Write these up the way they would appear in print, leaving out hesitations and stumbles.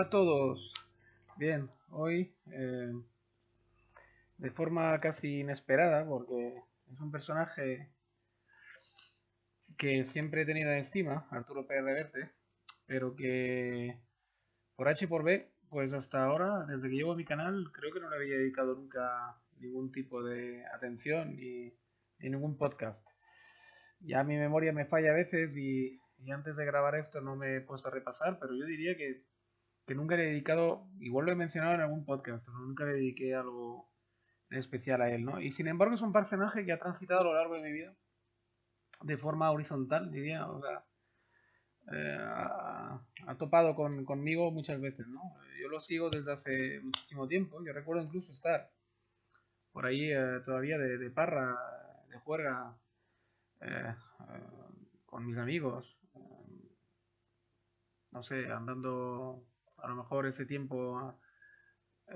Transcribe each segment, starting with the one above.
a todos. Bien, hoy de forma casi inesperada, porque es un personaje que siempre he tenido en estima, Arturo Pérez Reverte, pero que por H y por B, pues hasta ahora, desde que llevo mi canal, creo que no le había dedicado nunca ningún tipo de atención ni ningún podcast. Ya mi memoria me falla a veces y antes de grabar esto no me he puesto a repasar, pero yo diría que nunca le he dedicado, igual lo he mencionado en algún podcast, pero nunca le dediqué algo en especial a él, ¿no? Y sin embargo es un personaje que ha transitado a lo largo de mi vida de forma horizontal, diría, o sea, ha topado conmigo muchas veces, ¿no? Yo lo sigo desde hace muchísimo tiempo, yo recuerdo incluso estar por ahí todavía de parra, de juerga, eh, con mis amigos, no sé, andando a lo mejor ese tiempo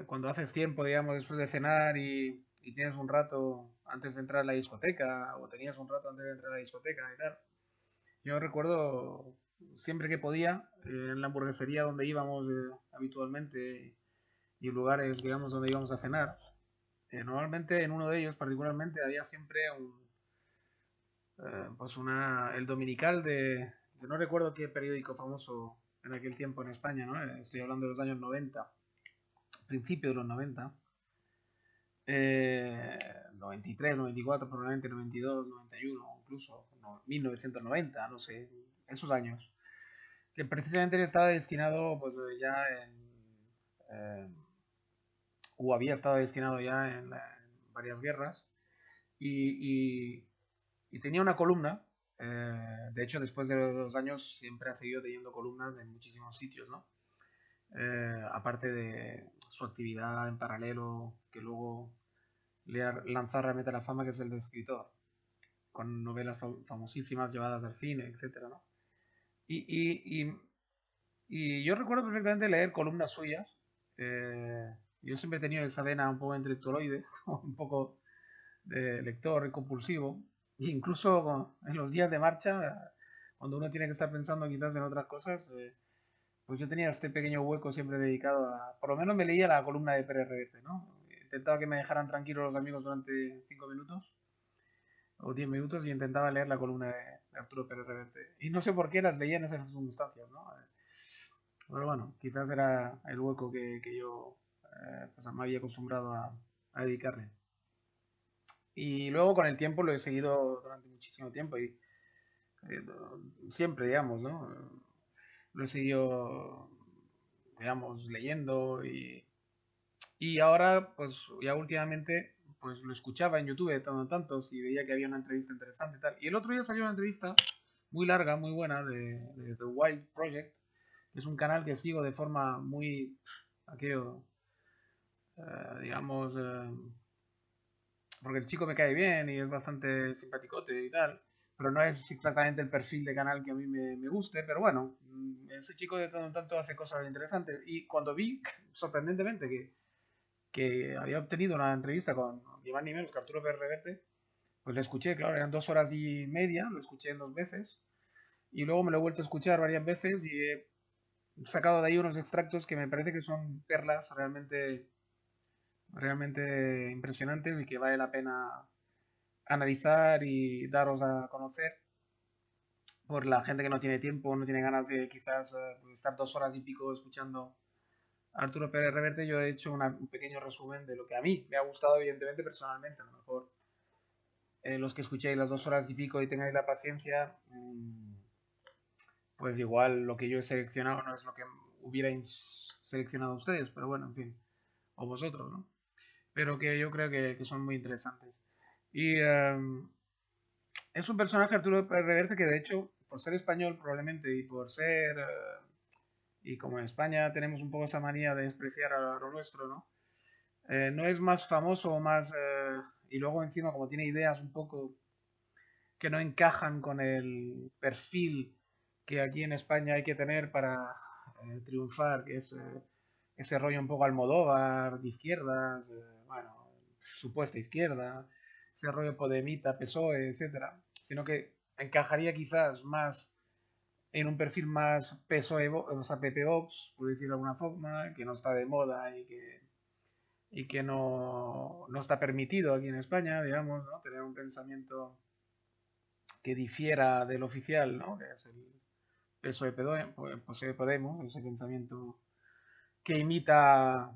cuando haces tiempo, digamos, después de cenar y tienes un rato antes de entrar a la discoteca, o tenías un rato antes de entrar a la discoteca y tal. Yo recuerdo siempre que podía, en la hamburguesería donde íbamos habitualmente y lugares, digamos, donde íbamos a cenar. Normalmente en uno de ellos particularmente había siempre pues el dominical de no recuerdo qué periódico famoso en aquel tiempo en España, ¿no? Estoy hablando de los años 90, principio de los 90. 93, 94, probablemente 92, 91, incluso 1990, no sé, esos años, que precisamente estaba destinado, pues ya eh, o había estado destinado ya en varias guerras, y, y- y tenía una columna, de hecho después de los años siempre ha seguido teniendo columnas en muchísimos sitios, ¿no? Aparte de su actividad en paralelo, que luego le ha lanzado realmente a la fama, que es el de escritor, con novelas famosísimas llevadas al cine, etcétera, ¿no? Y, y, y, y yo recuerdo perfectamente leer columnas suyas. eh, yo siempre he tenido esa vena un poco intelectualoide, un poco de lector y compulsivo. E incluso en los días de marcha, cuando uno tiene que estar pensando quizás en otras cosas, pues yo tenía este pequeño hueco siempre dedicado a... Por lo menos me leía la columna de Pérez Reverte, ¿no? Intentaba que me dejaran tranquilos los amigos durante 5 minutos o 10 minutos y intentaba leer la columna de Arturo Pérez Reverte. Y no sé por qué las leía en esas circunstancias, ¿no? Pero bueno, quizás era el hueco que yo pues me había acostumbrado a dedicarle. Y luego con el tiempo lo he seguido durante muchísimo tiempo y eh, siempre, digamos, ¿no? Lo he seguido, digamos, leyendo y ahora, pues ya últimamente, pues lo escuchaba en YouTube de tanto en tanto si veía que había una entrevista interesante y tal. Y el otro día salió una entrevista muy larga, muy buena, de The Wild Project, que es un canal que sigo de forma muy, aquello, digamos, porque el chico me cae bien y es bastante simpaticote y tal, pero no es exactamente el perfil de canal que a mí me guste, pero bueno, ese chico de tanto en tanto hace cosas interesantes. Y cuando vi, sorprendentemente, que había obtenido una entrevista con ni más ni menos que Arturo Pérez Reverte, pues lo escuché, claro, eran 2 horas y media, lo escuché en 2 veces, y luego me lo he vuelto a escuchar varias veces y he sacado de ahí unos extractos que me parece que son perlas realmente impresionantes y que vale la pena analizar y daros a conocer por la gente que no tiene tiempo, no tiene ganas de quizás estar 2 horas y pico escuchando a Arturo Pérez Reverte. Yo he hecho un pequeño resumen de lo que a mí me ha gustado, evidentemente, personalmente. A lo mejor los que escuchéis las 2 horas y pico y tengáis la paciencia, pues igual lo que yo he seleccionado no es lo que hubierais seleccionado ustedes, pero bueno, en fin, o vosotros, ¿no? Pero que yo creo que son muy interesantes. Y es un personaje, Arturo Pérez Reverte, que de hecho, por ser español probablemente y por ser, y como en España tenemos un poco esa manía de despreciar a lo nuestro, ¿no? No es más famoso o más, y luego encima como tiene ideas un poco que no encajan con el perfil que aquí en España hay que tener para triunfar, que es ese rollo un poco Almodóvar, de izquierdas, bueno, supuesta izquierda, ese rollo Podemita, PSOE, etcétera, sino que encajaría quizás más en un perfil más PSOE, o sea, PP Vox, por decirlo de alguna forma, que no está de moda y que no está permitido aquí en España, digamos, ¿no? Tener un pensamiento que difiera del oficial, ¿no? Que es el PSOE Podemos, ese pensamiento que imita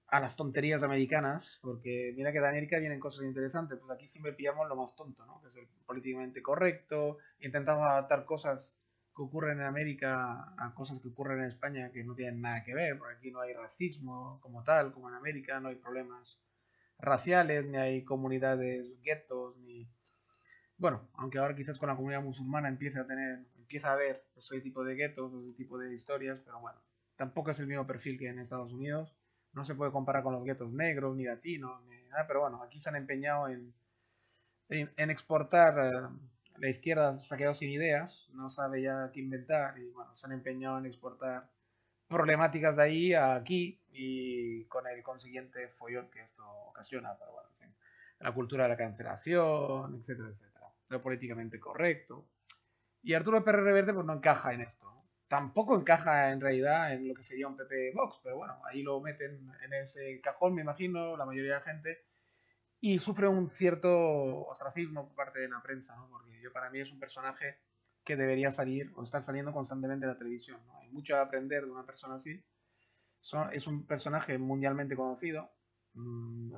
a las tonterías americanas, porque mira que de América vienen cosas interesantes, pues aquí siempre pillamos lo más tonto, ¿no? Que es el políticamente correcto, intentamos adaptar cosas que ocurren en América a cosas que ocurren en España que no tienen nada que ver, porque aquí no hay racismo como tal, como en América, no hay problemas raciales, ni hay comunidades guetos, ni... Bueno, aunque ahora quizás con la comunidad musulmana empieza a haber ese tipo de guetos, ese tipo de historias, pero bueno, tampoco es el mismo perfil que en Estados Unidos. No se puede comparar con los guetos negros, ni latinos, ni nada, pero bueno, aquí se han empeñado en exportar. La izquierda se ha quedado sin ideas, no sabe ya qué inventar y bueno, se han empeñado en exportar problemáticas de ahí a aquí y con el consiguiente follón que esto ocasiona, pero bueno, en fin. La cultura de la cancelación, etcétera, etcétera. Lo políticamente correcto. Y Arturo Pérez Reverte pues no encaja en esto, ¿no? Tampoco encaja en realidad en lo que sería un PP Vox, pero bueno, ahí lo meten en ese cajón, me imagino, la mayoría de la gente, y sufre un cierto ostracismo por parte de la prensa, ¿no? Porque yo para mí es un personaje que debería salir o estar saliendo constantemente de la televisión, ¿no? Hay mucho a aprender de una persona así. Es un personaje mundialmente conocido.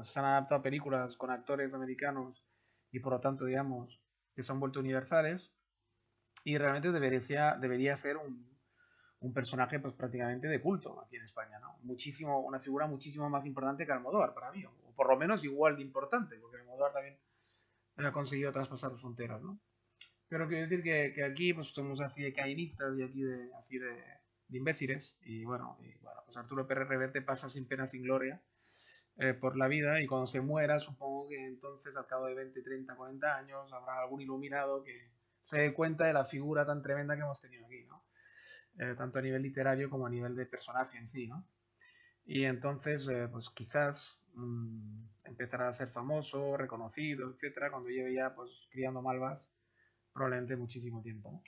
Se han adaptado películas con actores americanos y por lo tanto, digamos, que se han vuelto universales. Y realmente debería ser un personaje pues prácticamente de culto aquí en España, ¿no? Muchísimo, una figura muchísimo más importante que Almodóvar para mí, o por lo menos igual de importante, porque Almodóvar también ha conseguido traspasar fronteras, ¿no? Pero quiero decir que aquí pues somos así de cainistas y aquí así de imbéciles y bueno, pues Arturo Pérez Reverte pasa sin pena sin gloria por la vida y cuando se muera supongo que entonces al cabo de 20, 30, 40 años habrá algún iluminado que se dé cuenta de la figura tan tremenda que hemos tenido aquí, ¿no? Tanto a nivel literario como a nivel de personaje en sí, ¿no? Y entonces, pues quizás empezará a ser famoso, reconocido, etcétera, cuando lleve ya, pues, criando malvas, probablemente muchísimo tiempo, ¿no?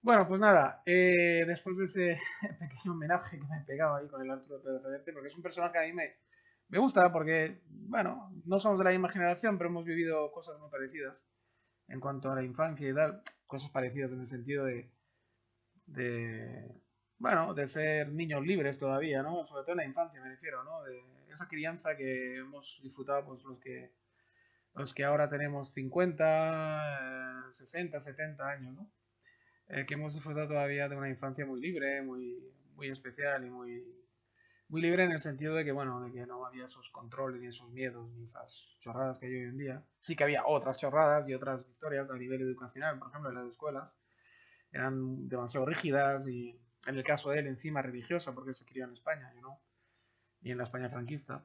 Bueno, pues nada, después de ese pequeño homenaje que me he pegado ahí con el Arturo Pérez Reverte, porque es un personaje que a mí me gusta, porque, bueno, no somos de la misma generación, pero hemos vivido cosas muy parecidas en cuanto a la infancia y tal, cosas parecidas en el sentido de, bueno, de ser niños libres todavía, ¿no? Sobre todo en la infancia me refiero, ¿no? De esa crianza que hemos disfrutado pues los que ahora tenemos 50, 60, 70 años, ¿no? Que hemos disfrutado todavía de una infancia muy libre, muy especial y muy libre en el sentido de que, bueno, de que no había esos controles ni esos miedos ni esas chorradas que hay hoy en día. Sí que había otras chorradas y otras historias a nivel educacional, por ejemplo, en las escuelas, eran demasiado rígidas y en el caso de él encima religiosa porque él se crió en España, yo no, y en la España franquista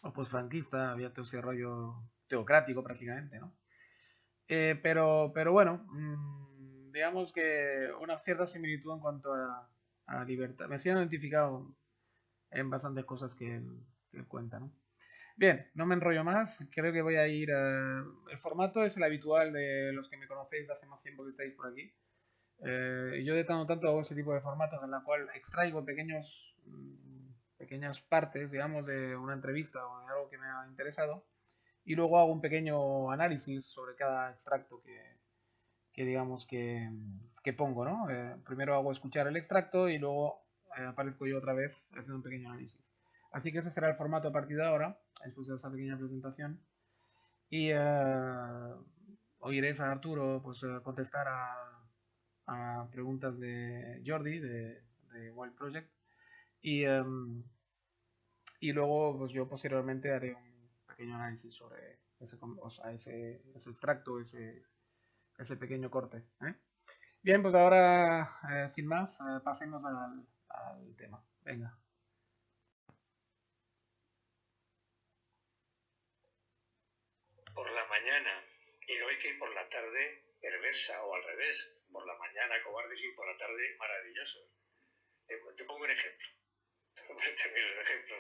o postfranquista había todo ese rollo teocrático prácticamente, ¿no? Pero bueno, digamos que una cierta similitud en cuanto a libertad. Me siento identificado en bastantes cosas que él cuenta, ¿no? Bien, no me enrollo más, creo que voy a ir el formato es el habitual de los que me conocéis de hace más tiempo que estáis por aquí. Yo de tanto en tanto hago ese tipo de formatos en la cual extraigo pequeñas partes, digamos, de una entrevista o de algo que me ha interesado y luego hago un pequeño análisis sobre cada extracto que digamos que pongo, ¿no? Primero hago escuchar el extracto y luego aparezco yo otra vez haciendo un pequeño análisis. Así que ese será el formato a partir de ahora, después de esta pequeña presentación. Y oiréis a Arturo pues, contestar a preguntas de Jordi, de Wild Project. Y, y luego pues, yo posteriormente haré un pequeño análisis sobre o sea, ese extracto, ese pequeño corte. ¿Eh? Bien, pues ahora, sin más, pasemos al tema. Venga. Por la mañana heroica y por la tarde perversa o al revés. Por la mañana cobardes y por la tarde maravillosos. Te pongo un ejemplo. Termino el ejemplo.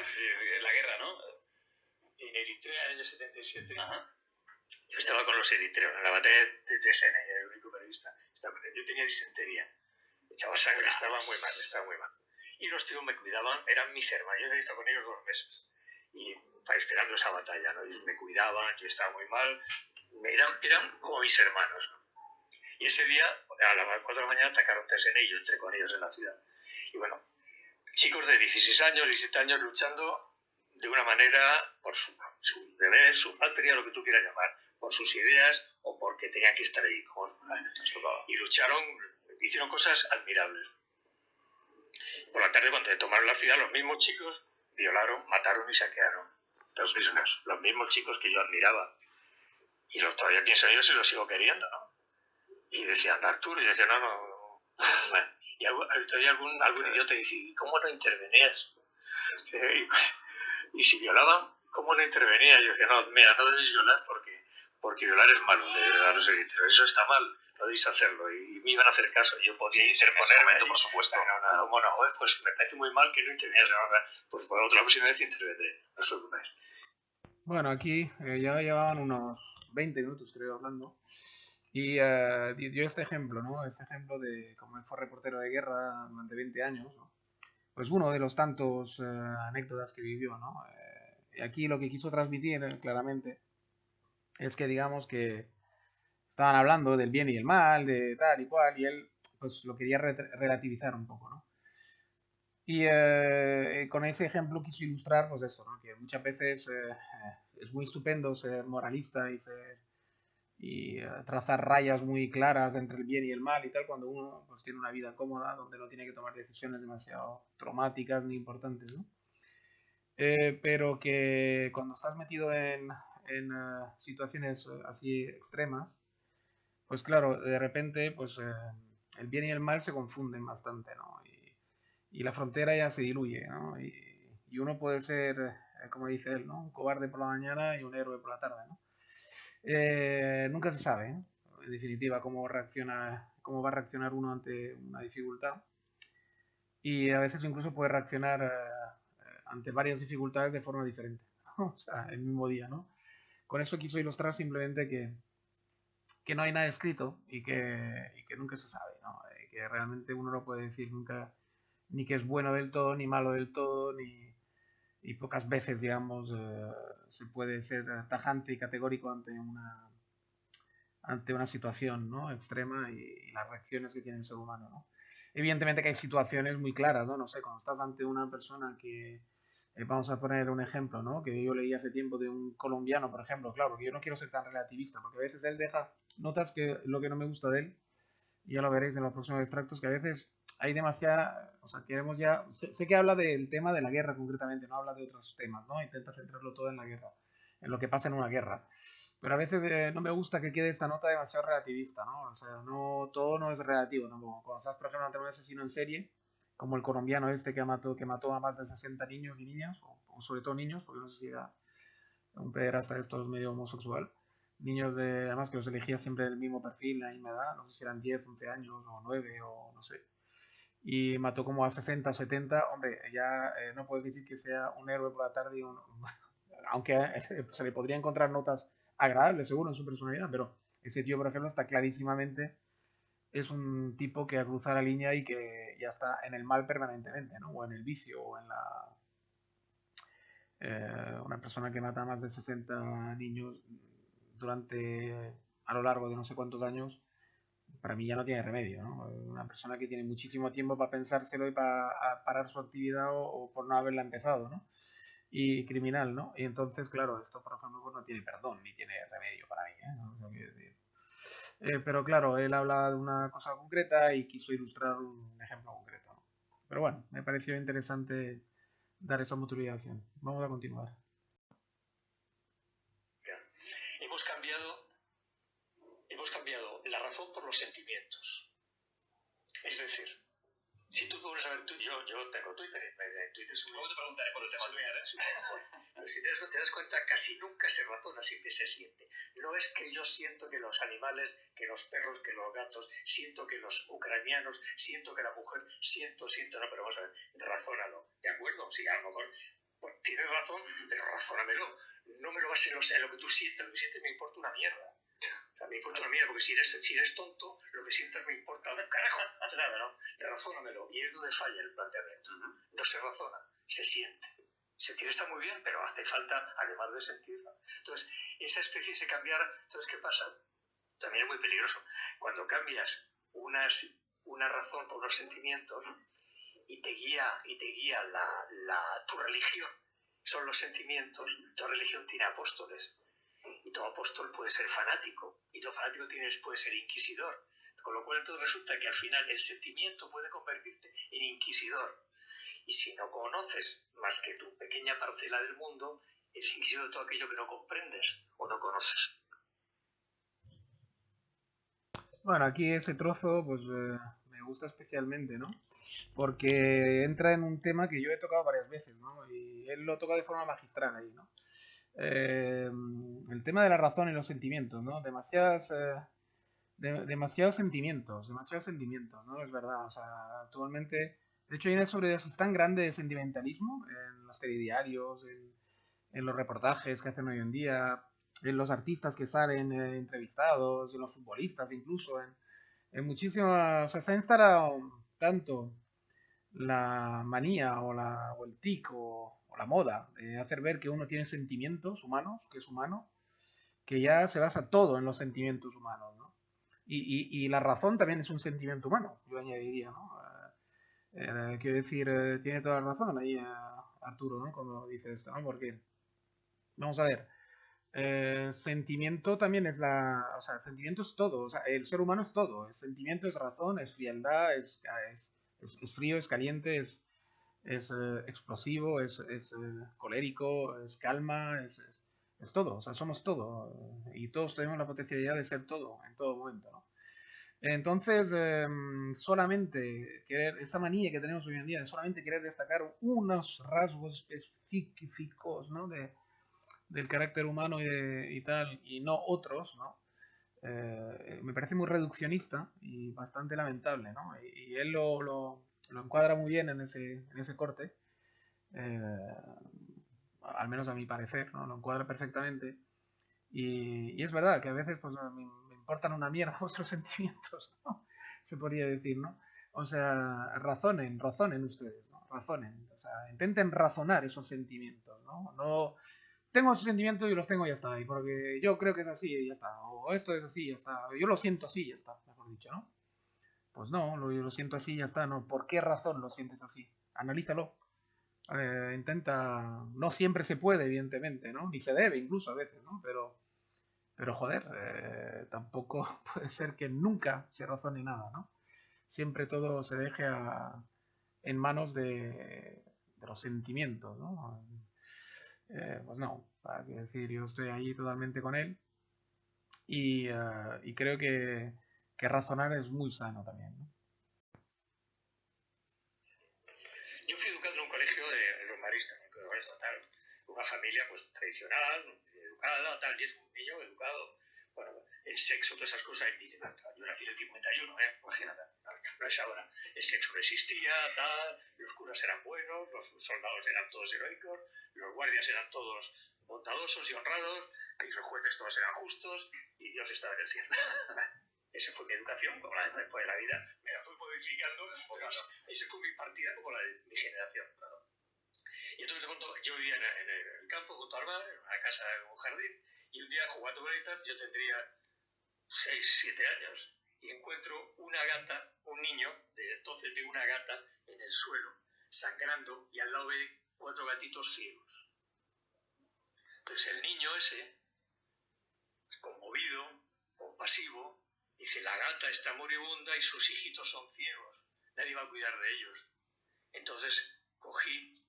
Sí, la guerra, ¿no? En Eritrea en el año 77. Ajá. Yo estaba con los eritreos en la batalla de Sene, era el único periodista. Estaba yo tenía disentería. Echaba sangre, estaba muy mal. Y los tíos me cuidaban, eran mis hermanos, yo había estado con ellos 2 meses. Y esperando esa batalla, ¿no? Ellos me cuidaban, yo estaba muy mal. Eran como mis hermanos, ¿no? Y ese día, a las 4 de la mañana, atacaron Tesenei, yo entré con ellos en la ciudad. Y bueno, chicos de 16 años, 17 años luchando de una manera por su deber, su patria, lo que tú quieras llamar, por sus ideas o porque tenían que estar ahí. Y lucharon, hicieron cosas admirables. Por la tarde, cuando tomaron la ciudad, los mismos chicos violaron, mataron y saquearon. Los mismos chicos que yo admiraba. Y todavía pienso en ellos y los sigo queriendo, ¿no? Y decían, Arturo, y yo decía, no. Bueno, y todavía algún idiota dice, ¿cómo no intervenías? Y si violaban, ¿cómo no intervenía? Yo decía, no, mira, no debéis violar porque violar es malo, de verdad, no sé, eso está mal, no debéis hacerlo. Y me iban a hacer caso, yo podía interponer. En ese momento, por supuesto. ¿Cómo no? Pues me parece muy mal que no intervinieras, pues por otra próxima vez intervendré, no os preocupéis. Bueno, aquí ya llevaban unos 20 minutos, creo, hablando. Y dio este ejemplo, ¿no? Este ejemplo de cómo él fue reportero de guerra durante 20 años, ¿no? Pues uno de los tantos anécdotas que vivió, ¿no? Y aquí lo que quiso transmitir claramente es que, digamos, que estaban hablando del bien y el mal, de tal y cual, y él, pues, lo quería relativizar un poco, ¿no? Y con ese ejemplo quiso ilustrar, pues, eso, ¿no? Que muchas veces es muy estupendo ser moralista y trazar rayas muy claras entre el bien y el mal y tal, cuando uno pues tiene una vida cómoda, donde no tiene que tomar decisiones demasiado traumáticas ni importantes, ¿no? Pero que cuando estás metido en situaciones así extremas, pues claro, de repente pues el bien y el mal se confunden bastante, ¿no? Y la frontera ya se diluye, ¿no? Y uno puede ser, como dice él, ¿no? Un cobarde por la mañana y un héroe por la tarde, ¿no? Nunca se sabe, ¿eh? En definitiva, cómo cómo va a reaccionar uno ante una dificultad. Y a veces incluso puede reaccionar ante varias dificultades de forma diferente. O sea, el mismo día, ¿no? Con eso quiso ilustrar simplemente que no hay nada escrito y que nunca se sabe, ¿no? Que realmente uno no puede decir nunca ni que es bueno del todo, ni malo del todo, y pocas veces, digamos, se puede ser tajante y categórico ante una situación, ¿no? Extrema y las reacciones que tiene el ser humano, ¿no? Evidentemente que hay situaciones muy claras, ¿no? No sé, cuando estás ante una persona que, vamos a poner un ejemplo, ¿no? Que yo leí hace tiempo de un colombiano, por ejemplo, claro, porque yo no quiero ser tan relativista, porque a veces él deja notas que lo que no me gusta de él, y ya lo veréis en los próximos extractos, que a veces hay demasiada, o sea, queremos ya, sé que habla del tema de la guerra concretamente, no habla de otros temas, ¿no? Intenta centrarlo todo en la guerra, en lo que pasa en una guerra. Pero a veces no me gusta que quede esta nota demasiado relativista, ¿no? O sea, no, todo no es relativo tampoco. Cuando estás, por ejemplo, ante un asesino en serie, como el colombiano este que mató a más de 60 niños y niñas, o sobre todo niños, porque no sé si era un pederasta de estos medio homosexual, niños además que los elegía siempre del mismo perfil, la misma edad, no sé si eran 10, 11 años o 9 o no sé, y mató como a 60 o 70, hombre, ya no puedes decir que sea un héroe por la tarde, aunque se le podría encontrar notas agradables seguro en su personalidad, pero ese tío, por ejemplo, está clarísimamente, es un tipo que cruza la línea y que ya está en el mal permanentemente, ¿no? O en el vicio, o en una persona que mata a más de 60 niños a lo largo de no sé cuántos años, para mí ya no tiene remedio, ¿no? Una persona que tiene muchísimo tiempo para pensárselo y para parar su actividad o por no haberla empezado, ¿no? Y criminal, ¿no? Y entonces, claro, esto por ejemplo pues no tiene perdón ni tiene remedio para mí, ¿eh? No sé qué decir. Pero claro, él habla de una cosa concreta y quiso ilustrar un ejemplo concreto, ¿no? Pero bueno, me pareció interesante dar esa motivación. Vamos a continuar. Hemos cambiado la razón por los sentimientos. Es decir, si tú pones a ver, yo tengo Twitter, en Twitter luego te preguntaré por el tema de Twitter. Si te das cuenta, casi nunca se razona, siempre se siente. No es que yo siento que los animales, que los perros, que los gatos, siento que los ucranianos, siento que la mujer, siento, no, pero vamos a ver, razónalo, ¿de acuerdo? Sí, a lo mejor pues, tienes razón, pero razónamelo. No me lo bases en lo que tú sientes, me importa una mierda. O sea, me importa una mierda, porque si eres tonto, lo que sientas me importa carajo, nada, ¿no? Razónamelo. Y es donde falla el planteamiento. No se razona, se siente. Sentir está muy bien, pero hace falta, además de sentirlo. Entonces, esa especie se cambiara. Entonces, ¿qué pasa? También es muy peligroso. Cuando cambias una razón por unos sentimientos y te guía tu religión, son los sentimientos, tu religión tiene apóstoles. Y todo apóstol puede ser fanático, y todo fanático puede ser inquisidor. Con lo cual entonces resulta que al final el sentimiento puede convertirte en inquisidor. Y si no conoces más que tu pequeña parcela del mundo, eres inquisidor de todo aquello que no comprendes o no conoces. Bueno, aquí ese trozo pues me gusta especialmente, ¿no? Porque entra en un tema que yo he tocado varias veces, ¿no? Y él lo toca de forma magistral ahí, ¿no? El tema de la razón y los sentimientos, ¿no? Demasiados sentimientos, ¿no? Es verdad, o sea, actualmente, de hecho hay una sobredosis tan grande de sentimentalismo en los telediarios, en los reportajes que hacen hoy en día, en los artistas que salen entrevistados, en los futbolistas incluso, en muchísimas, o sea, se ha instalado tanto la manía o el tic o la moda de hacer ver que uno tiene sentimientos humanos, que es humano, que ya se basa todo en los sentimientos humanos, ¿no? Y la razón también es un sentimiento humano, yo añadiría, ¿no? Quiero decir, tiene toda la razón ahí Arturo, ¿no? Cuando dice esto, ¿no? Porque, vamos a ver, sentimiento también es o sea, sentimiento es todo, o sea, el ser humano es todo, el sentimiento es razón, es frialdad, es frío, es caliente, es explosivo, es colérico, es calma, es todo, o sea, somos todo, y todos tenemos la potencialidad de ser todo en todo momento, ¿no? Entonces, solamente querer, esa manía que tenemos hoy en día de solamente querer destacar unos rasgos específicos, ¿no? Del carácter humano y tal, y no otros, ¿no? Me parece muy reduccionista y bastante lamentable, ¿no? Y él lo encuadra muy bien en ese corte, eh, al menos a mi parecer, ¿no? Lo encuadra perfectamente. Y es verdad que a veces pues, me importan una mierda vuestros sentimientos, ¿no? Se podría decir, ¿no? O sea, razonen ustedes, ¿no? Razonen, o sea, intenten razonar esos sentimientos, ¿no? No, tengo esos sentimientos y los tengo y ya está, y porque yo creo que es así y ya está, o esto es así y ya está, yo lo siento así y ya está, mejor dicho, ¿no? Pues no, yo lo siento así y ya está, ¿no? ¿Por qué razón lo sientes así? Analízalo. Intenta, no siempre se puede, evidentemente, ¿no? Ni se debe incluso a veces, ¿no? Pero joder, tampoco puede ser que nunca se razone nada, ¿no? Siempre todo se deje en manos de los sentimientos, ¿no? Pues no, para qué decir, yo estoy ahí totalmente con él y creo que razonar es muy sano también, ¿no? Yo fui educado en un colegio de los maristas, tal, una familia pues tradicional, educada, tal, y es un niño educado. Bueno, el sexo, todas esas cosas, y yo nací en el 51, imagínate, no es ahora. El sexo no existía, tal, los curas eran buenos, los soldados eran todos heroicos, los guardias eran todos bondadosos y honrados, y los jueces todos eran justos, y Dios estaba en el cielo. Esa fue mi educación, como la de después de la vida, me la fui modificando, esa fue mi partida como la de mi generación, claro. Y entonces de pronto yo vivía en el campo, junto al mar, en una casa en un jardín, y un día jugando bolitas, yo tendría 6, 7 años, y encuentro una gata, un niño, de entonces veo una gata en el suelo, sangrando, y al lado ve 4 gatitos ciegos. Entonces el niño ese, conmovido, compasivo, dice, la gata está moribunda y sus hijitos son ciegos, nadie va a cuidar de ellos. Entonces cogí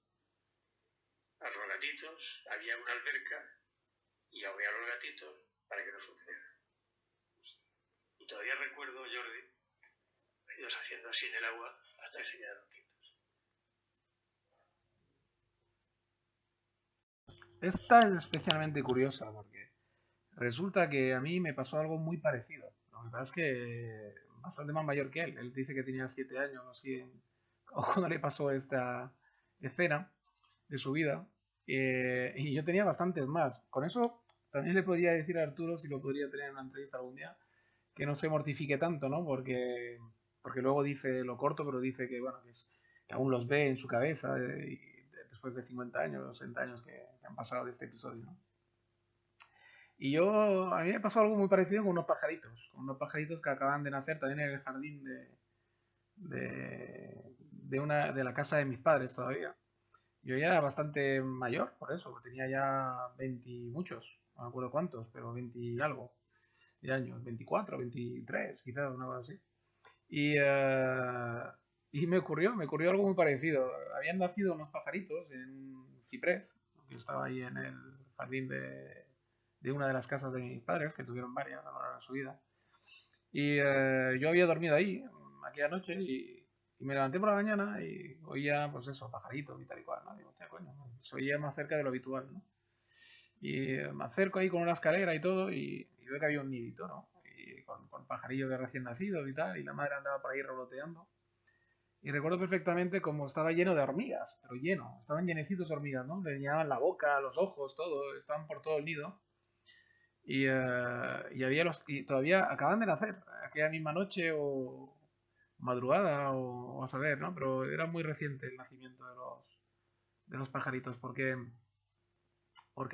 a los gatitos, había una alberca y ahogué a los gatitos para que no sufrieran. Y todavía recuerdo, Jordi, ellos haciendo así en el agua hasta que se quedaron quietos. Esta es especialmente curiosa porque resulta que a mí me pasó algo muy parecido. Lo que pasa es que bastante más mayor que él. Él dice que tenía 7 años o así cuando le pasó esta escena de su vida. Y yo tenía bastantes más. Con eso también le podría decir a Arturo, si lo podría tener en una entrevista algún día, que no se mortifique tanto, ¿no? Porque porque luego dice, lo corto, pero dice que, bueno, que aún los ve en su cabeza después de 50 años, 60 años que han pasado de este episodio, ¿no? Y a mí me pasó algo muy parecido con unos pajaritos que acaban de nacer también en el jardín de la casa de mis padres todavía. Yo ya era bastante mayor, por eso, tenía ya 20 muchos, no me acuerdo cuántos, pero 20 y algo de años, 24, 23, quizás, una cosa así. Y, eh, y me ocurrió algo muy parecido. Habían nacido unos pajaritos en un ciprés, que estaba ahí en el jardín de una de las casas de mis padres, que tuvieron varias a lo largo de su vida. Y yo había dormido ahí aquella noche y me levanté por la mañana y oía, pues eso, pajaritos y tal y cual, ¿no? Digo, hostia, coño, se oía más cerca de lo habitual, ¿no? Y me acerco ahí con una escalera y todo y veo que había un nidito, ¿no? Y con pajarillos de recién nacidos y tal, y la madre andaba por ahí revoloteando. Y recuerdo perfectamente cómo estaba lleno de hormigas, pero lleno, estaban llenecitos de hormigas, ¿no? Le llenaban la boca, los ojos, todo, estaban por todo el nido. Y todavía acaban de nacer, aquella misma noche o madrugada o a saber, ¿no? Pero era muy reciente el nacimiento de los pajaritos, porque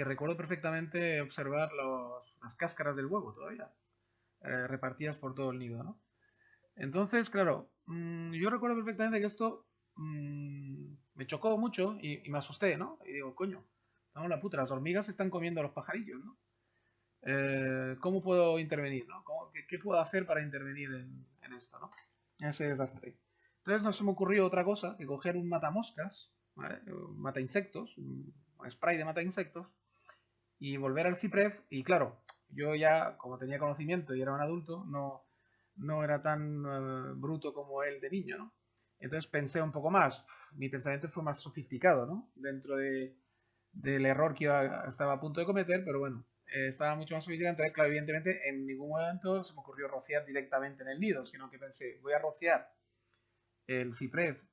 recuerdo perfectamente observar las cáscaras del huevo todavía, repartidas por todo el nido, ¿no? Entonces, claro, yo recuerdo perfectamente que esto me chocó mucho y me asusté, ¿no? Y digo, coño, vamos la puta, las hormigas están comiendo a los pajarillos, ¿no? ¿Cómo puedo intervenir, ¿no? ¿Qué puedo hacer para intervenir en esto, ¿no? En ese desastre. Entonces no se me ocurrió otra cosa que coger un matamoscas, ¿vale? Un mata insectos, un spray de mata insectos, y volver al ciprés. Y claro, yo ya, como tenía conocimiento y era un adulto, no era tan bruto como él de niño, ¿no? Entonces pensé un poco más, mi pensamiento fue más sofisticado, ¿no? Dentro del error que estaba a punto de cometer, pero bueno, estaba mucho más sofisticado. Entonces, claro, evidentemente en ningún momento se me ocurrió rociar directamente en el nido, sino que pensé, voy a rociar el ciprés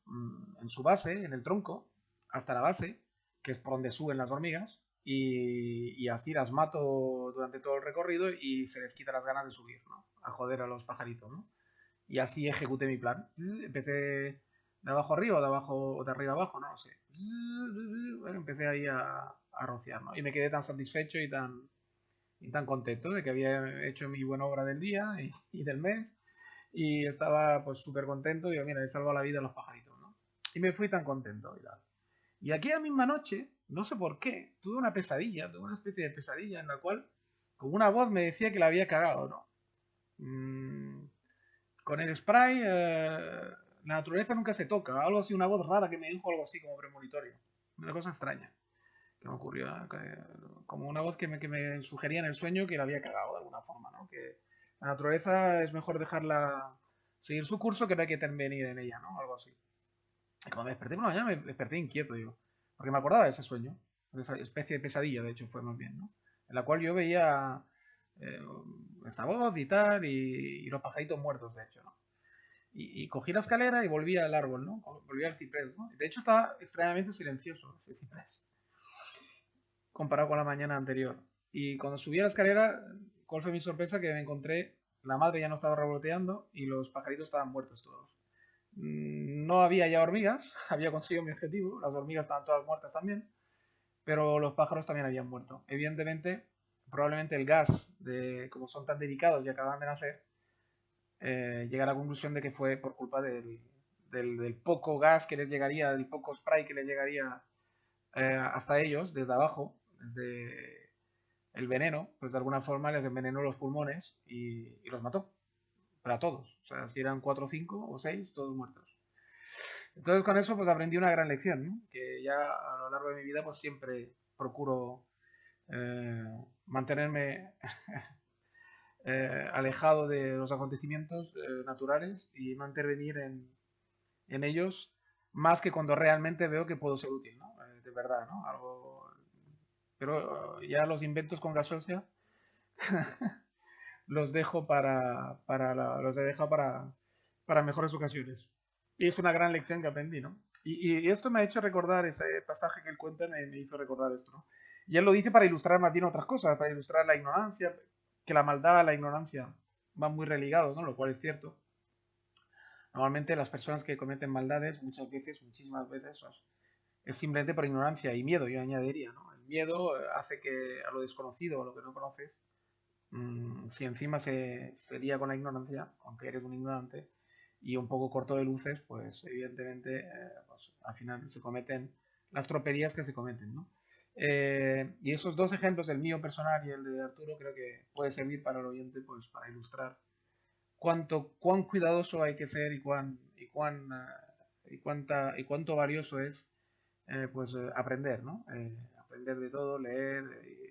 en su base, en el tronco, hasta la base, que es por donde suben las hormigas, y así las mato durante todo el recorrido y se les quita las ganas de subir, ¿no? A joder a los pajaritos, ¿no? Y así ejecuté mi plan. Empecé de abajo arriba o de abajo o de arriba abajo, no lo sé. Bueno, empecé ahí a rociar, ¿no? Y me quedé tan satisfecho y tan contento de que había hecho mi buena obra del día y del mes y estaba pues súper contento. Digo, mira, he salvado la vida a los pajaritos, ¿no? Y me fui tan contento y tal. Y aquella misma noche, no sé por qué, tuve una especie de pesadilla en la cual con una voz me decía que la había cagado, ¿no? Con el spray, la naturaleza nunca se toca. Algo así, una voz rara que me dijo algo así como premonitorio. Una cosa extraña que me ocurrió, ¿no? Como una voz que me sugería en el sueño que la había cagado de alguna forma, ¿no? Que la naturaleza es mejor dejarla seguir su curso que no hay que intervenir en ella, ¿no? Algo así. Y cuando me desperté por la mañana me desperté inquieto, digo, porque me acordaba de ese sueño, de esa especie de pesadilla, de hecho, fue más bien, ¿no? En la cual yo veía eh, esta voz y tal, y los pajaritos muertos, de hecho, ¿no? Y cogí la escalera y volví al árbol, ¿no? Volví al ciprés, ¿no? De hecho estaba extremadamente silencioso ese ciprés, comparado con la mañana anterior. Y cuando subí a la escalera, ¿cuál fue mi sorpresa? Que me encontré, la madre ya no estaba revoloteando y los pajaritos estaban muertos todos. No había ya hormigas, había conseguido mi objetivo, las hormigas estaban todas muertas también, pero los pájaros también habían muerto. Evidentemente, probablemente el gas, como son tan delicados y acaban de nacer, llegué a la conclusión de que fue por culpa del poco gas que les llegaría, del poco spray que les llegaría hasta ellos, desde abajo, desde el veneno, pues de alguna forma les envenenó los pulmones y los mató. Pero a todos. O sea, si eran 4, 5 o 6, todos muertos. Entonces con eso pues aprendí una gran lección, ¿no? Que ya a lo largo de mi vida pues siempre procuro eh, mantenerme alejado de los acontecimientos naturales y no intervenir en ellos más que cuando realmente veo que puedo ser útil, ¿no? De verdad, ¿no? Pero ya los inventos con gaseosa los dejo los he dejado para mejores ocasiones. Y es una gran lección que aprendí, ¿no? Y esto me ha hecho recordar ese pasaje que él cuenta, me hizo recordar esto, ¿no? Y él lo dice para ilustrar más bien otras cosas, para ilustrar la ignorancia, que la maldad, la ignorancia van muy religados, ¿no? Lo cual es cierto. Normalmente las personas que cometen maldades, muchas veces, muchísimas veces, es simplemente por ignorancia y miedo, yo añadiría, ¿no? El miedo hace que a lo desconocido o a lo que no conoces, si encima se lía con la ignorancia, aunque eres un ignorante, y un poco corto de luces, pues evidentemente pues, al final se cometen las tropelías que se cometen, ¿no? Y esos dos ejemplos, el mío personal y el de Arturo, creo que puede servir para el oyente pues, para ilustrar cuán cuidadoso hay que ser y cuánto valioso es pues aprender, ¿no? Aprender de todo, leer,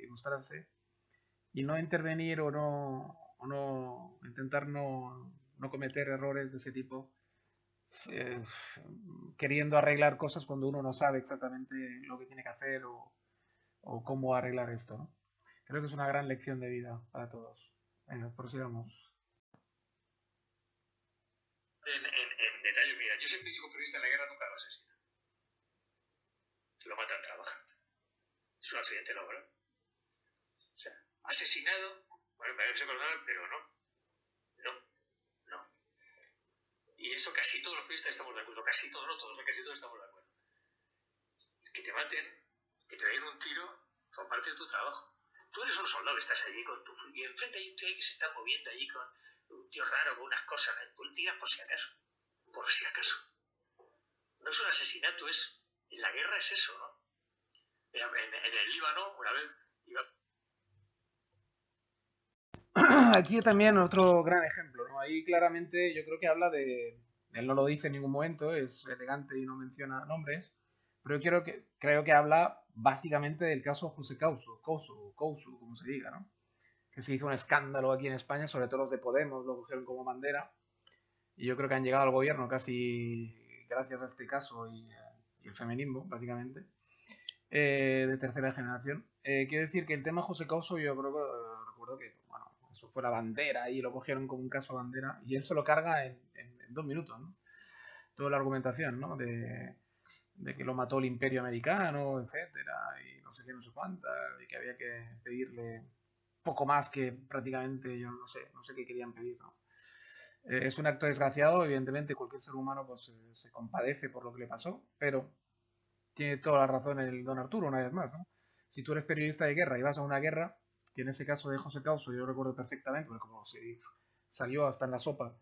ilustrarse y no intervenir o no intentar no cometer errores de ese tipo eh, queriendo arreglar cosas cuando uno no sabe exactamente lo que tiene que hacer o cómo arreglar esto, ¿no? Creo que es una gran lección de vida para todos. Venga, prosigamos. En detalle, mira, yo siempre he dicho que un periodista en la guerra nunca lo asesina. Lo matan trabajando. Es un accidente laboral. O sea, asesinado, bueno, me parece perdonable, pero no. No, no. Y eso casi todos los periodistas estamos de acuerdo. Casi todos, no todos, casi todos estamos de acuerdo. Que te maten, que te den un tiro, son parte de tu trabajo. Tú eres un soldado, estás allí con tu... Y enfrente hay un tío que se está moviendo allí con un tío raro, con unas cosas. Tú le tiras por si acaso. Por si acaso. No es un asesinato, es... En la guerra es eso, ¿no? En el Líbano, una vez iba... Aquí también otro gran ejemplo, ¿no? Ahí claramente yo creo que habla de... Él no lo dice en ningún momento, es elegante y no menciona nombres, pero yo creo que habla básicamente del caso José Couso, como se diga, ¿no? Que se hizo un escándalo aquí en España, sobre todo los de Podemos lo cogieron como bandera, y yo creo que han llegado al gobierno casi gracias a este caso y el feminismo, básicamente, de tercera generación. Quiero decir que el tema José Couso, yo creo que recuerdo que, bueno, eso fue la bandera y lo cogieron como un caso bandera, y él se lo carga en 2 minutos, ¿no? Toda la argumentación, ¿no? De que lo mató el imperio americano, etcétera, y no sé qué, no sé cuánta, y que había que pedirle poco más que prácticamente, yo no sé qué querían pedir, ¿no? Es un acto desgraciado, evidentemente cualquier ser humano pues se compadece por lo que le pasó, pero tiene toda la razón el don Arturo, una vez más, ¿no? Si tú eres periodista de guerra y vas a una guerra, que en ese caso de José Causo yo recuerdo perfectamente, porque como se salió hasta en la sopa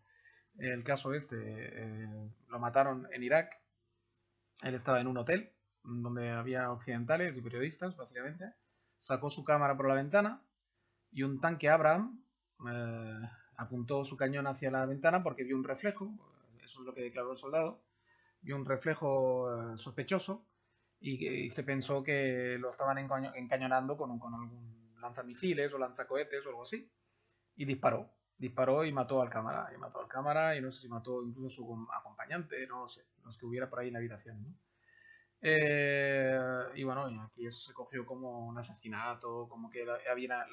el caso este, lo mataron en Irak, él estaba en un hotel donde había occidentales y periodistas, básicamente, sacó su cámara por la ventana y un tanque Abraham apuntó su cañón hacia la ventana porque vio un reflejo, eso es lo que declaró el soldado, vio un reflejo sospechoso y se pensó que lo estaban encañonando con algún lanzamisiles o lanzacohetes o algo así y disparó y mató al cámara y no sé si mató incluso a su acompañante, no lo sé, los que hubiera por ahí en la habitación, ¿no? Y bueno, y aquí eso se cogió como un asesinato, como que la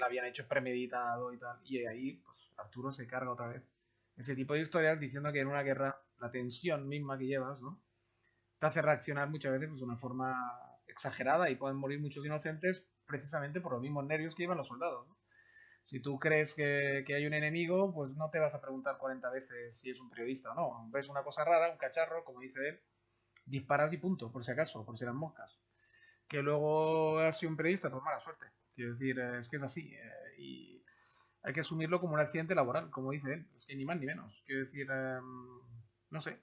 habían hecho premeditado y tal. Y ahí, pues Arturo se carga otra vez ese tipo de historias diciendo que en una guerra la tensión misma que llevas, ¿no? Te hace reaccionar muchas veces pues, de una forma exagerada y pueden morir muchos inocentes precisamente por los mismos nervios que llevan los soldados, ¿no? Si tú crees que hay un enemigo, pues no te vas a preguntar 40 veces si es un periodista o no. Ves una cosa rara, un cacharro, como dice él, disparas y punto, por si acaso, por si eran moscas. Que luego ha sido un periodista, pues mala suerte. Quiero decir, es que es así. Y hay que asumirlo como un accidente laboral, como dice él. Es que ni más ni menos. Quiero decir, no sé.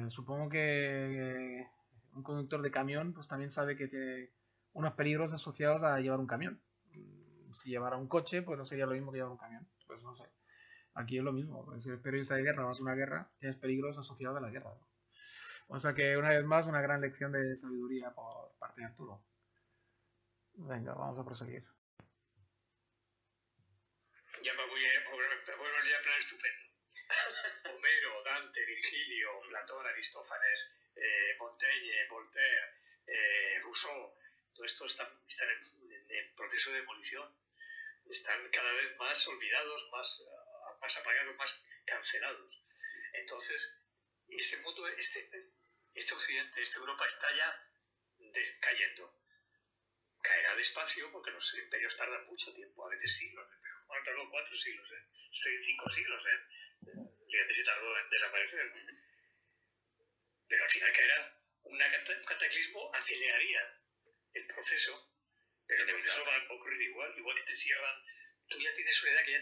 Supongo que un conductor de camión pues también sabe que tiene unos peligros asociados a llevar un camión. Si llevara un coche, pues no sería lo mismo que llevar un camión. Pues no sé. Aquí es lo mismo. Si eres periodista de guerra, vas a una guerra, tienes peligros asociados a la guerra, ¿no? O sea que una vez más, una gran lección de sabiduría por parte de Arturo. Venga, vamos a proseguir. Ya me voy a ya plan estupendo. Homero, Dante, Virgilio, Platón, Aristófanes, Montaigne, Voltaire, Rousseau, todo esto están en proceso de demolición. Están cada vez más olvidados, más apagados, más cancelados. Entonces, ese mundo, este occidente, esta Europa está ya cayendo. Caerá despacio porque los imperios tardan mucho tiempo, a veces siglos, pero bueno, tardó 4 siglos, 5 siglos en fíjate si tardó en desaparecer. Pero al final que era un cataclismo aceleraría el proceso, pero el proceso va a ocurrir igual que te cierran. Tú ya tienes una edad que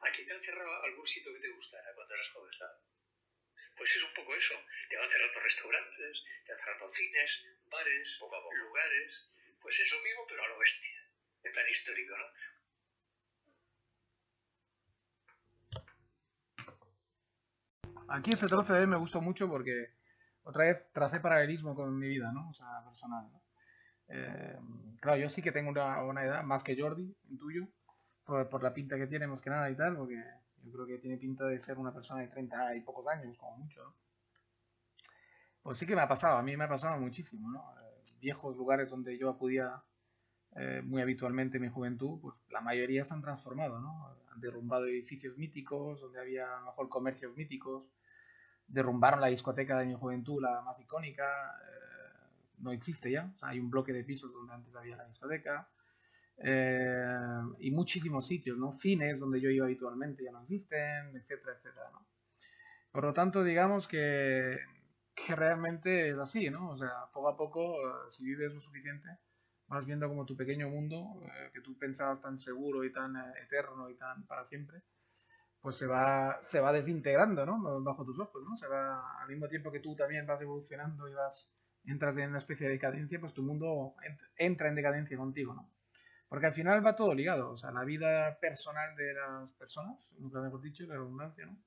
aquí te han cerrado algún sitio que te gustara cuando eras joven, ¿sabes? Pues es un poco eso. Te van cerrando restaurantes, te van cerrando cines, bares, poco a poco, lugares. Pues es lo mismo, pero a lo bestia. En plan histórico, ¿no? Aquí ese trozo de me gustó mucho porque otra vez tracé paralelismo con mi vida, ¿no? O sea, personal, ¿no? Claro, yo sí que tengo una edad más que Jordi, intuyo, por la pinta que tiene más que nada y tal, porque yo creo que tiene pinta de ser una persona de 30 y pocos años, como mucho, ¿no? Pues sí que me ha pasado, a mí me ha pasado muchísimo, ¿no? Viejos lugares donde yo acudía muy habitualmente en mi juventud, pues la mayoría se han transformado, ¿no? Han derrumbado edificios míticos, donde había a lo mejor comercios míticos, derrumbaron la discoteca de mi juventud, la más icónica, no existe ya, o sea, hay un bloque de pisos donde antes había la discoteca, y muchísimos sitios, ¿no? Cines donde yo iba habitualmente ya no existen, etcétera, etcétera, ¿no? Por lo tanto, digamos que realmente es así, ¿no? O sea, poco a poco, si vives lo suficiente, vas viendo como tu pequeño mundo, que tú pensabas tan seguro y tan eterno y tan para siempre, pues se va desintegrando, ¿no? Bajo tus ojos, ¿no? Se va, al mismo tiempo que tú también vas evolucionando y entras en una especie de decadencia, pues tu mundo entra en decadencia contigo, ¿no? Porque al final va todo ligado, o sea, la vida personal de las personas, nunca mejor dicho, la redundancia, ¿no?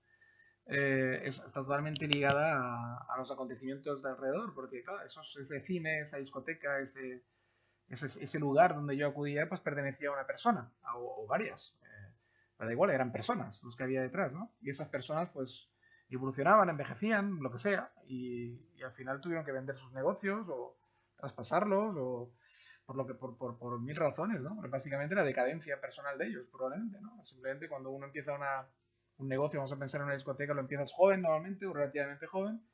Está totalmente ligada a los acontecimientos de alrededor, porque claro, ese cine, esa discoteca, ese lugar donde yo acudía, pues pertenecía a una persona, o varias. Pero da igual, eran personas los que había detrás, ¿no? Y esas personas, pues, evolucionaban, envejecían, lo que sea, y al final tuvieron que vender sus negocios o traspasarlos, o por mil razones, ¿no? Pero básicamente la decadencia personal de ellos, probablemente, ¿no? Simplemente cuando uno empieza un negocio, vamos a pensar en una discoteca, lo empiezas joven normalmente, o relativamente joven,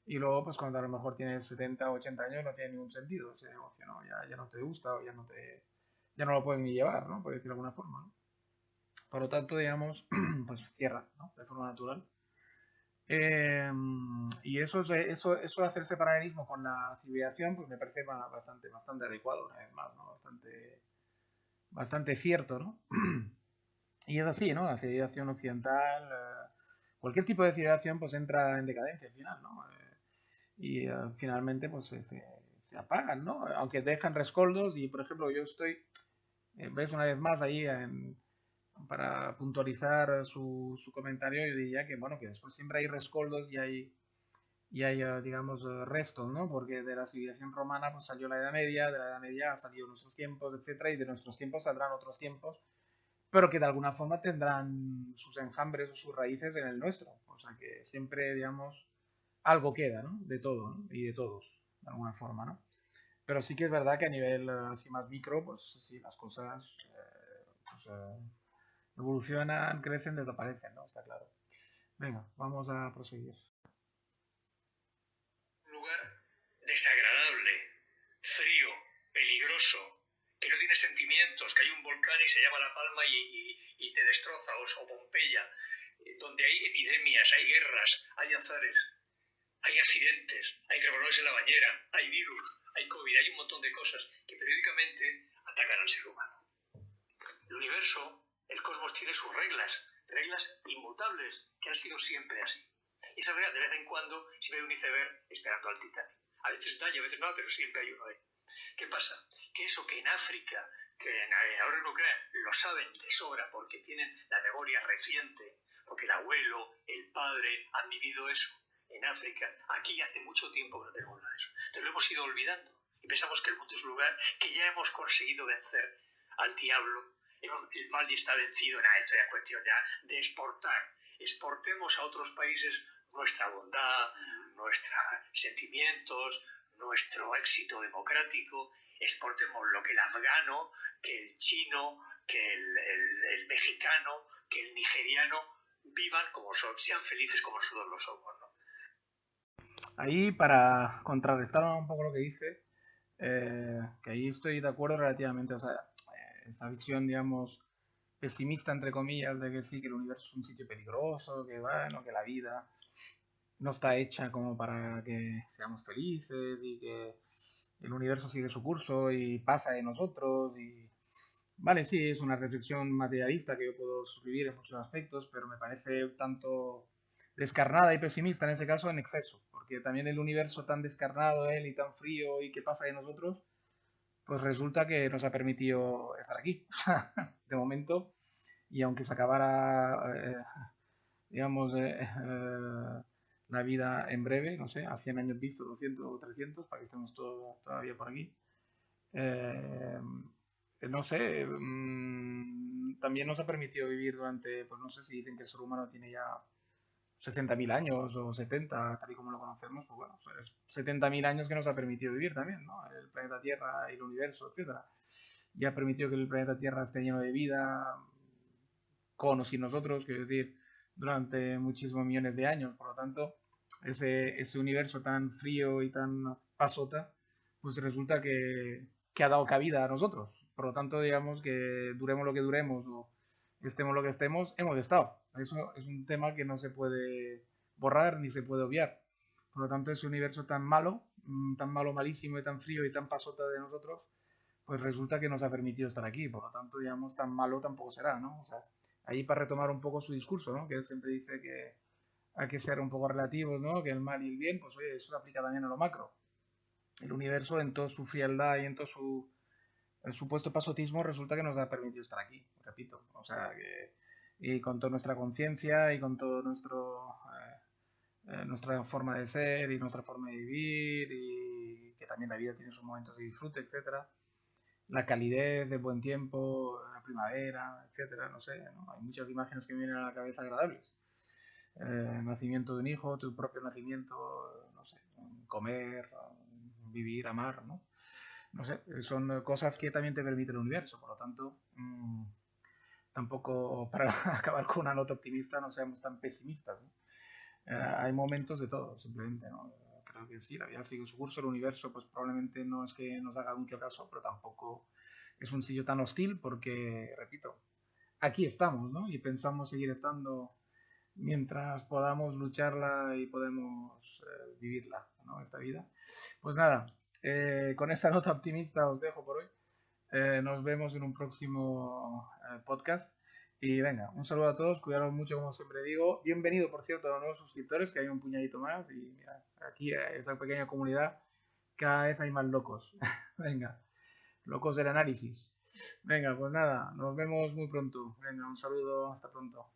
y luego, pues cuando a lo mejor tienes 70 o 80 años, no tiene ningún sentido ese negocio, ¿no? Ya no te gusta o ya no lo pueden ni llevar, ¿no? Por decirlo de alguna forma, ¿no? Por lo tanto, digamos, pues cierra, ¿no? De forma natural. Y eso de hacerse paralelismo con la civilización, pues me parece bastante adecuado, una vez más, ¿no? Bastante cierto, ¿no? Y es así, ¿no? La civilización occidental, cualquier tipo de civilización, pues entra en decadencia al final, ¿no? Y finalmente, pues se apagan, ¿no? Aunque dejan rescoldos y, por ejemplo, yo estoy, ves una vez más ahí para puntualizar su comentario, yo diría que, bueno, que después siempre hay rescoldos y hay digamos, restos, ¿no? Porque de la civilización romana pues salió la Edad Media, de la Edad Media ha salido nuestros tiempos, etcétera, y de nuestros tiempos saldrán otros tiempos, pero que de alguna forma tendrán sus enjambres o sus raíces en el nuestro. O sea que siempre, digamos, algo queda, ¿no? De todo, ¿no? Y de todos, de alguna forma, ¿no? Pero sí que es verdad que a nivel así más micro, pues sí, las cosas pues, evolucionan, crecen, desaparecen, ¿no? Está claro. Venga, vamos a proseguir. Un lugar desagradable, frío, peligroso, que no tiene sentimientos, que hay un volcán y se llama La Palma y te destroza, o Pompeya, donde hay epidemias, hay guerras, hay azares, hay accidentes, hay rebrotes en la bañera, hay virus, hay COVID, hay un montón de cosas que periódicamente atacan al ser humano. El universo, el cosmos tiene sus reglas inmutables, que han sido siempre así. Y esas reglas de vez en cuando se ve un iceberg esperando al Titanic. A veces da y a veces no, pero siempre hay uno ahí. ¿Qué pasa? Que eso que en África, que ahora en Ucrania lo saben de sobra porque tienen la memoria reciente, porque el abuelo, el padre han vivido eso en África. Aquí hace mucho tiempo que no tenemos nada de eso. Entonces lo hemos ido olvidando y pensamos que el mundo es un lugar que ya hemos conseguido vencer al diablo. El mal ya está vencido. Esto ya es cuestión ya de exportar. Exportemos a otros países nuestra bondad, nuestros sentimientos, nuestro éxito democrático. Exportemos lo que el afgano, que el chino, que el mexicano, que el nigeriano vivan como son, sean felices como nosotros lo somos, ¿no? Ahí, para contrarrestar un poco lo que dice, que ahí estoy de acuerdo relativamente, o sea, esa visión, digamos, pesimista, entre comillas, de que sí, que el universo es un sitio peligroso, que bueno, que la vida no está hecha como para que seamos felices y que el universo sigue su curso y pasa de nosotros y vale, sí, es una reflexión materialista que yo puedo suscribir en muchos aspectos, pero me parece tanto descarnada y pesimista en ese caso en exceso, porque también el universo tan descarnado él y tan frío y que pasa de nosotros, pues resulta que nos ha permitido estar aquí, de momento, y aunque se acabara, digamos, la vida en breve, no sé, a 100 años visto, 200 o 300, para que estemos todavía por aquí, eh, no sé, también nos ha permitido vivir durante, pues no sé si dicen que el ser humano tiene ya 60.000 años o 70, tal y como lo conocemos, pues bueno, pues 70.000 años que nos ha permitido vivir también, ¿no? El planeta Tierra y el universo, etcétera. Y ha permitido que el planeta Tierra esté lleno de vida, con o sin nosotros, quiero decir, durante muchísimos millones de años. Por lo tanto, ese universo tan frío y tan pasota, pues resulta que ha dado cabida a nosotros. Por lo tanto, digamos que duremos lo que duremos o estemos lo que estemos, hemos estado. Eso es un tema que no se puede borrar ni se puede obviar. Por lo tanto, ese universo tan malo, malísimo y tan frío y tan pasota de nosotros, pues resulta que nos ha permitido estar aquí. Por lo tanto, digamos, tan malo tampoco será, ¿no? O sea, ahí para retomar un poco su discurso, ¿no? Que él siempre dice que hay que ser un poco relativos, ¿no? Que el mal y el bien, pues oye, eso se aplica también a lo macro. El universo en toda su frialdad y en todo su el supuesto pasotismo resulta que nos ha permitido estar aquí, repito. O sea, que y con toda nuestra conciencia y con todo nuestra forma de ser y nuestra forma de vivir y que también la vida tiene sus momentos de disfrute, etcétera, la calidez del buen tiempo, la primavera, etcétera, no sé, ¿no? Hay muchas imágenes que me vienen a la cabeza agradables. Nacimiento de un hijo, tu propio nacimiento, no sé, comer, vivir, amar, ¿no? No sé, son cosas que también te permite el universo, por lo tanto, tampoco para acabar con una nota optimista no seamos tan pesimistas, ¿no? Hay momentos de todo, simplemente, ¿no? Creo que sí, la vida sigue su curso, el universo pues probablemente no es que nos haga mucho caso, pero tampoco es un sitio tan hostil porque, repito, aquí estamos, ¿no? Y pensamos seguir estando mientras podamos lucharla y podemos vivirla, ¿no? Esta vida. Pues nada, con esa nota optimista os dejo por hoy. Nos vemos en un próximo podcast. Y venga, un saludo a todos, cuidaros mucho como siempre digo. Bienvenido, por cierto, a los nuevos suscriptores, que hay un puñadito más. Y mira, aquí, esta pequeña comunidad, cada vez hay más locos. Venga, locos del análisis. Venga, pues nada, nos vemos muy pronto. Venga, un saludo, hasta pronto.